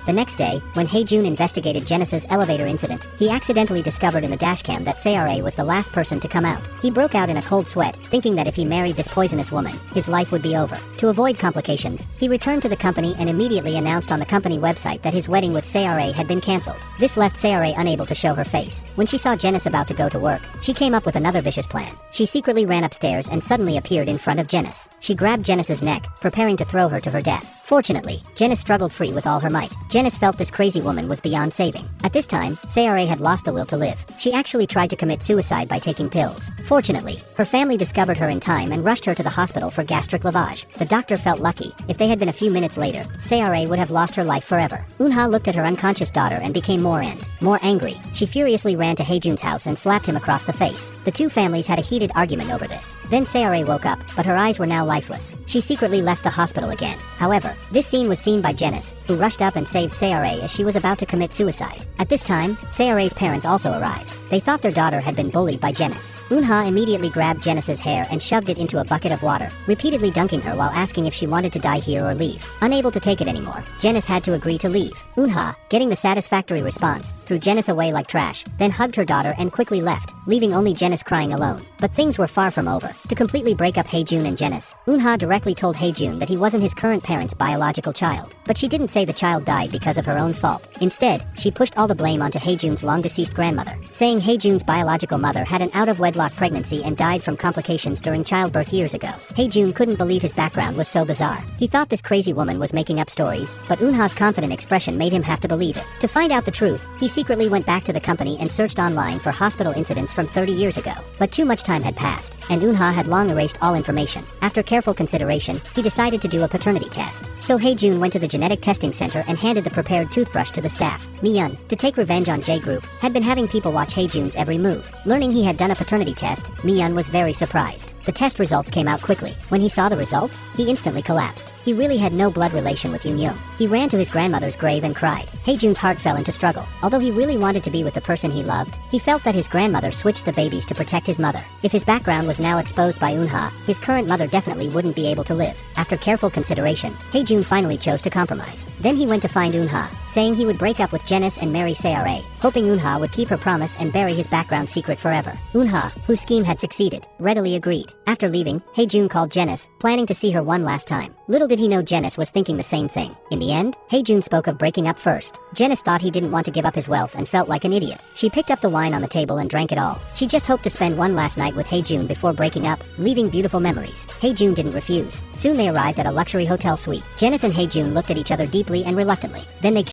The next day, when Hae-jun investigated Janice's elevator incident, he accidentally discovered in the dashcam that Seore was the last person to come out. He broke out in a cold sweat, thinking that if he married this poisonous woman, his life would be over. To avoid complications, he returned to the company and immediately announced on the company website that his wedding with Seore had been cancelled. This left Seore unable to show her face. When she saw Janice about to go to work, she came up with another vicious plan. She secretly ran upstairs and suddenly appeared in front of Janice. She grabbed Janice's neck, preparing to throw her to her death. Fortunately, Janice struggled free with all her might. Janice felt this crazy woman was beyond saving. At this time, Seore had lost the will to live. She actually tried to commit suicide by taking pills. Fortunately, her family discovered her in time and rushed her to the hospital for gastric lavage. The doctor felt lucky. If they had been a few minutes later, Seore would have lost her life forever. Eunha looked at her unconscious daughter and became more angry. She furiously ran to Hae-jun's house and slapped him across the face. The two families had a heated argument over this. Then Seore woke up, but her eyes were now lifeless. She secretly left the hospital again. However, this scene was seen by Janice, who rushed up and saved Seore as she was about to commit suicide. At this time, Seore's parents also arrived. They thought their daughter had been bullied by Janice. Eunha immediately grabbed Janice's hair and shoved it into a bucket of water, repeatedly dunking her while asking if she wanted to die here or leave. Unable to take it anymore, Janice had to agree to leave. Eunha, getting the satisfactory response, threw Janice away like trash, then hugged her daughter and quickly left, leaving only Janice crying alone. But things were far from over. To completely break up Hae-jun and Janice, Eunha directly told Hae-jun that he wasn't his current parents' biological child. But she didn't say the child died because of her own fault. Instead, she pushed all the blame onto Hae-jun's long-deceased grandmother, saying Hae-jun's biological mother had an out-of-wedlock pregnancy and died from complications during childbirth years ago. Hae-jun couldn't believe his background was so bizarre. He thought this crazy woman was making up stories, but Eunha's confident expression made him have to believe it. To find out the truth, he secretly went back to the company and searched online for hospital incidents from 30 years ago. But too much time had passed, and Eunha had long erased all information. After careful consideration, he decided to do a paternity test. So Hae-jun went to the genetic testing center and handed the prepared toothbrush to the staff. Mi-yeon, to take revenge on J-Group, had been having people watch Hae-jun's every move. Learning he had done a paternity test, Mi-yeon was very surprised. The test results came out quickly. When he saw the results, he instantly collapsed. He really had no blood relation with Yoon-young. He ran to his grandmother's grave and cried. Hae-jun's heart fell into struggle. Although he really wanted to be with the person he loved, he felt that his grandmother switched the babies to protect his mother. If his background was now exposed by Eunha, his current mother definitely wouldn't be able to live. After careful consideration, Hae-jun finally chose to compromise. Then he went to find Eunha, saying he would break up with Janice and marry Seore, hoping Eunha would keep her promise and bury his background secret forever. Eunha, whose scheme had succeeded, readily agreed. After leaving, Hae-jun called Janice, planning to see her one last time. Little did he know Janice was thinking the same thing. In the end, Hae-jun spoke of breaking up first. Janice thought he didn't want to give up his wealth and felt like an idiot. She picked up the wine on the table and drank it all. She just hoped to spend one last night with Hae-jun before breaking up, leaving beautiful memories. Hae-jun didn't refuse. Soon they arrived at a luxury hotel suite. Janice and Hae-jun looked at each other deeply and reluctantly. Then they